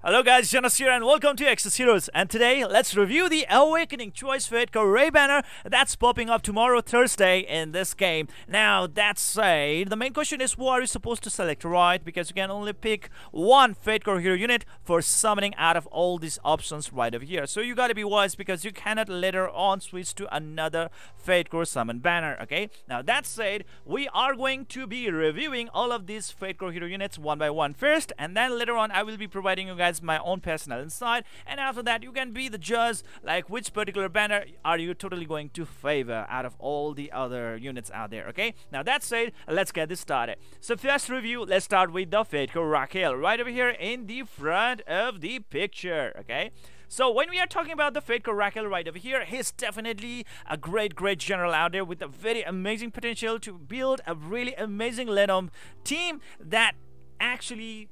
Hello guys, Zennosh here and welcome to Exos Heroes, and today let's review the Awakening Choice FateCore Ray banner that's popping up tomorrow Thursday in this game. Now that said, the main question is who are you supposed to select, right? Because you can only pick one FateCore hero unit for summoning out of all these options right over here. So you gotta be wise because you cannot later on switch to another FateCore summon banner, okay? Now that said, we are going to be reviewing all of these FateCore hero units one by one first, and then later on I will be providing you guys my own personal insight, and after that you can be the judge, like which particular banner are you totally going to favor out of all the other units out there. Okay, now that said, let's get this started. So first review, let's start with the FateCore Raquel right over here in the front of the picture. Okay, so when we are talking about the FateCore Raquel right over here, he's definitely a great general out there with a very amazing potential to build a really amazing Lenom team that actually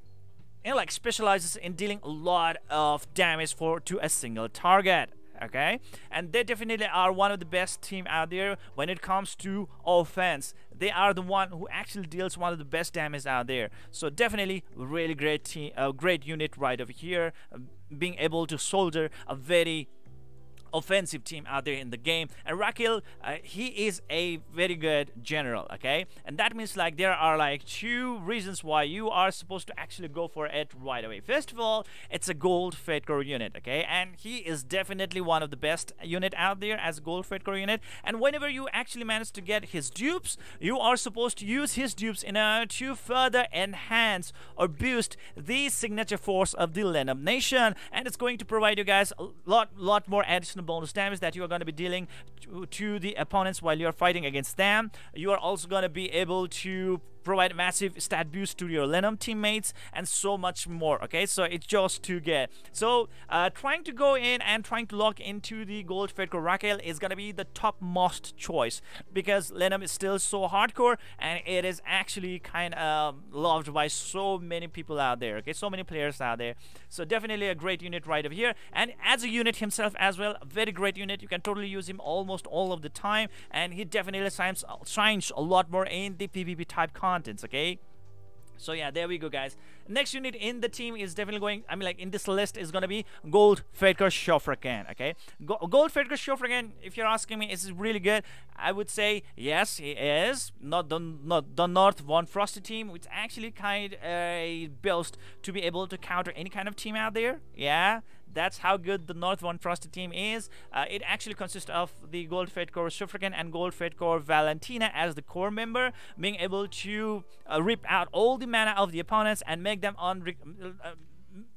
like specializes in dealing a lot of damage to a single target. Okay, and they definitely are one of the best team out there when it comes to offense. They are the one who actually deals one of the best damage out there. So definitely really great team, great unit right over here, being able to soldier a very offensive team out there in the game. And Raquel, he is a very good general, okay? And that means like there are like two reasons why you are supposed to actually go for it right away. First of all, it's a gold FateCore unit, okay? And he is definitely one of the best unit out there as a gold FateCore unit. And whenever you actually manage to get his dupes, you are supposed to use his dupes in order to further enhance or boost the signature force of the Lenom Nation, and it's going to provide you guys a lot more additional bonus damage that you are going to be dealing to the opponents while you are fighting against them. You are also going to be able to provide massive stat boost to your Lenom teammates and so much more. Okay, so it's just to get. So trying to go in and trying to lock into the gold FateCore Raquel is gonna be the topmost choice because Lenom is still so hardcore and it is actually kind of loved by so many people out there. Okay, so many players out there. So definitely a great unit right over here, and as a unit himself as well, a very great unit. You can totally use him almost all of the time, and he definitely shines a lot more in the PvP type contents. Okay, so yeah, there we go guys. Next unit in the team is definitely going, I mean like in this list, is going to be gold FateCore Shofrakan. Okay, gold FateCore Shofrakan, if you're asking me, is it really good? I would say yes, he is. Not the North Von Frosty team, which actually kind of built to be able to counter any kind of team out there. Yeah, that's how good the North Von Frosty team is. It actually consists of the gold FateCore Shofrakan and gold FateCore Valentina as the core member, being able to rip out all the mana of the opponents and make them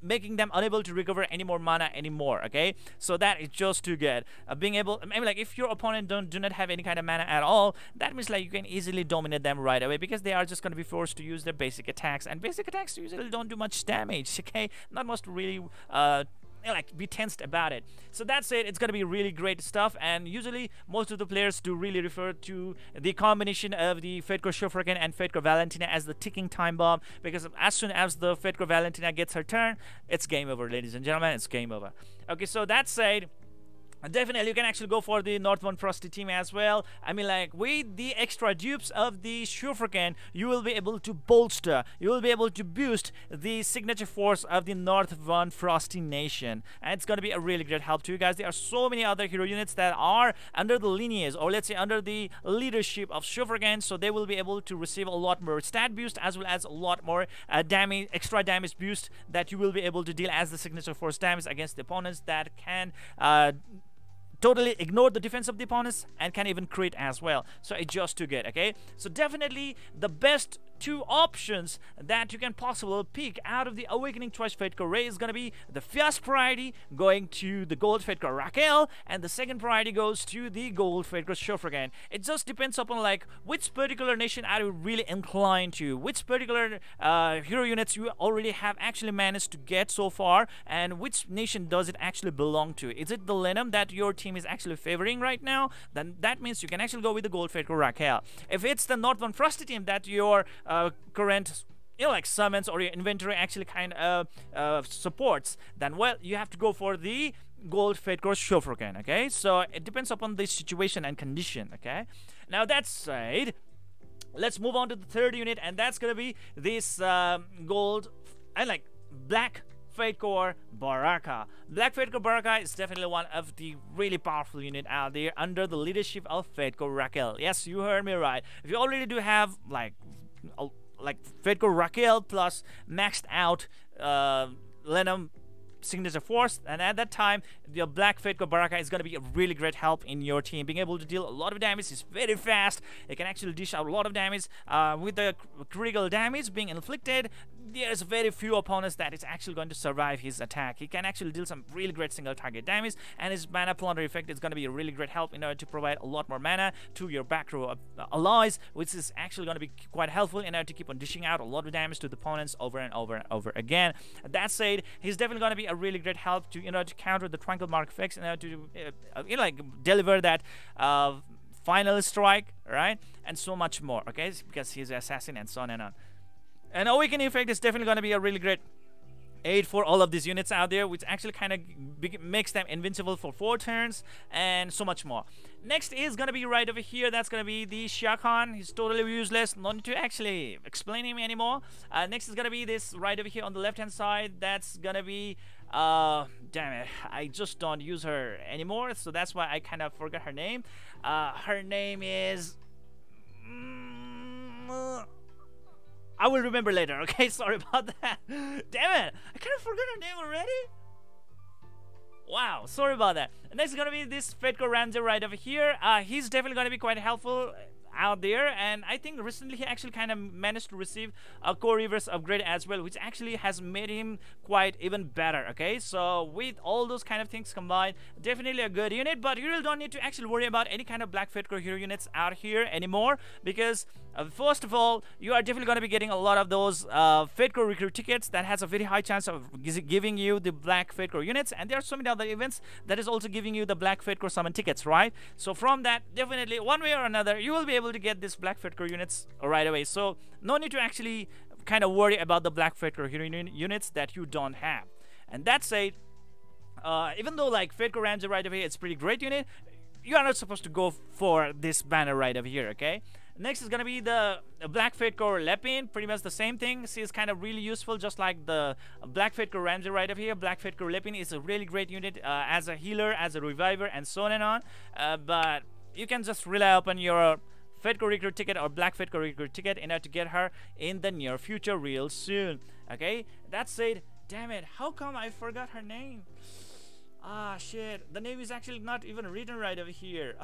making them unable to recover any more mana anymore. Okay, so that is just too good. Being able, I mean like if your opponent do not have any kind of mana at all, that means like you can easily dominate them right away because they are just going to be forced to use their basic attacks, and basic attacks usually don't do much damage. Okay, not much really like be tensed about it. So that's it. It's gonna be really great stuff, and usually most of the players do really refer to the combination of the FateCore Shofrakan and FateCore Valentina as the ticking time bomb, because as soon as the FateCore Valentina gets her turn, it's game over, ladies and gentlemen. It's game over. Okay, so that said, definitely you can actually go for the North Von Frosty team as well. I mean like with the extra dupes of the Shofrakan, you will be able to bolster, you will be able to boost the signature force of the North Von Frosty Nation, and it's going to be a really great help to you guys. There are so many other hero units that are under the lineage, or let's say under the leadership of Shofrakan, so they will be able to receive a lot more stat boost as well as a lot more damage, extra damage boost that you will be able to deal as the signature force damage against the opponents that can totally ignore the defense of the opponents and can even crit as well. So it's just too good. Okay, so definitely the best two options that you can possibly pick out of the Awakening Choice FateCore Ray is going to be the first priority going to the gold FateCore Raquel, and the second priority goes to the gold FateCore Shofrakan. It just depends upon like which particular nation are you really inclined to, which particular hero units you already have actually managed to get so far, and which nation does it actually belong to. Is it the Lenom that your team is actually favoring right now? Then that means you can actually go with the gold FateCore Raquel. If it's the North Von Frosty team that your current like summons or your inventory actually kind of supports, then well, you have to go for the gold FateCore Shofrakan. Okay, so it depends upon the situation and condition. Okay, now that said, let's move on to the third unit, and that's gonna be this gold and like black FateCore Baraka. Black FateCore Baraka is definitely one of the really powerful unit out there under the leadership of FateCore Raquel. Yes, you heard me right. If you already do have like FateCore Raquel plus maxed out Lenum signature force, and at that time your Black FateCore Baraka is going to be a really great help in your team. Being able to deal a lot of damage, is very fast. It can actually dish out a lot of damage. With the critical damage being inflicted, there's very few opponents that is actually going to survive his attack. He can actually deal some really great single target damage, and his mana plunder effect is going to be a really great help in order to provide a lot more mana to your back row allies, which is actually going to be quite helpful in order to keep on dishing out a lot of damage to the opponents over and over and over again. That said, he's definitely going to be a really great help to to counter the Tranquil Mark effects, to deliver that final strike, right, and so much more. Okay, because he's an assassin and so on and on. And Awakening effect is definitely going to be a really great aid for all of these units out there, which actually kind of makes them invincible for 4 turns and so much more. Next is going to be right over here. That's going to be the Shakan. He's totally useless. No need to actually explain him anymore. Next is going to be this right over here on the left hand side. That's going to be damn it, I just don't use her anymore, so that's why I kind of forgot her name. Her name is I will remember later, okay? Sorry about that. Damn it, I kind of forgot her name already. Wow, sorry about that. Next is gonna be this FateCore Ranger right over here. He's definitely gonna be quite helpful out there, and I think recently he actually kind of managed to receive a core reverse upgrade as well, which actually has made him quite even better. Okay, so with all those kind of things combined, definitely a good unit, but you really don't need to actually worry about any kind of Black FateCore hero units out here anymore, because first of all, you are definitely going to be getting a lot of those FateCore recruit tickets that has a very high chance of giving you the Black FateCore units, and there are so many other events that is also giving you the Black FateCore summon tickets, right? So from that, definitely one way or another, you will be able to get this Black FateCore units right away. So no need to actually kind of worry about the Black FateCore hero units that you don't have. And that said, even though like FateCore Ranger right over here, it's a pretty great unit, you are not supposed to go for this banner right over here, okay? Next is gonna be the Black FateCore Lepin. Pretty much the same thing. She is kind of really useful, just like the Black FateCore Ranger right over here. Black FateCore Lepin is a really great unit as a healer, as a reviver, and so on and on. But you can just rely upon your FateCore recruit ticket or Black FateCore recruit ticket in order to get her in the near future real soon. Okay, that said, damn it, how come I forgot her name? Ah, shit, the name is actually not even written right over here.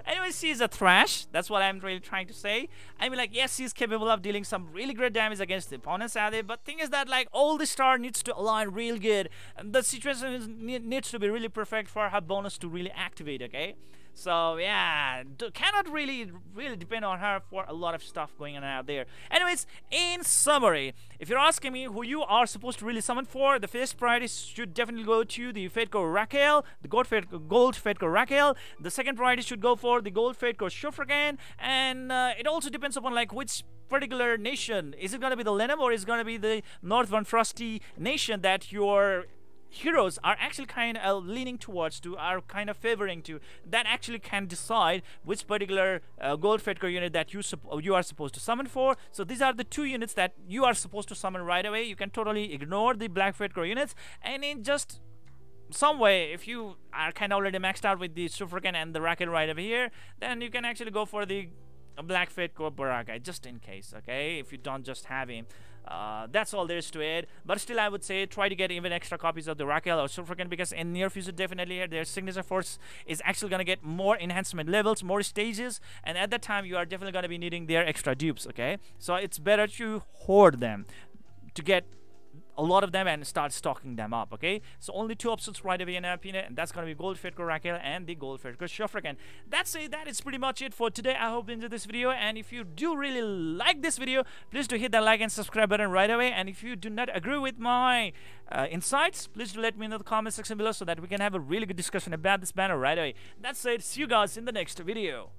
Anyway, she's a trash. That's what I'm really trying to say. I mean, like, yes, she's capable of dealing some really great damage against the opponents out there, but thing is that, like, all the star needs to align real good. And the situation needs to be really perfect for her bonus to really activate, okay? So yeah, cannot really depend on her for a lot of stuff going on out there. Anyways, in summary, if you're asking me who you are supposed to really summon for, the first priority should definitely go to the FateCore Raquel, the gold FateCore Raquel. The second priority should go for the gold FateCore Shofragan, and it also depends upon like which particular nation. Is it going to be the Lenum, or is it going to be the Northern Frosty nation that your heroes are actually kind of leaning towards to, are kind of favoring to? That actually can decide which particular gold FateCore unit that you are supposed to summon for. So these are the 2 units that you are supposed to summon right away. You can totally ignore the Black FateCore units, and in just some way, if you are kind of already maxed out with the Sufragan and the Raquel right over here, then you can actually go for the Black FateCore Baraka just in case, okay, if you don't just have him. That's all there is to it, but still I would say try to get even extra copies of the Raquel or Sufragan, because in near future definitely their signature force is actually going to get more enhancement levels, more stages, and at that time you are definitely going to be needing their extra dupes, okay? So it's better to hoard them to get a lot of them and start stocking them up, okay? So only 2 options right away in my opinion, and that's gonna be gold FateCore Raquel and the gold FateCore Shofragan. That's it. That is pretty much it for today. I hope you enjoyed this video, and if you do really like this video, please do hit that like and subscribe button right away. And if you do not agree with my insights, please do let me know in the comment section below so that we can have a really good discussion about this banner right away. That's it. See you guys in the next video.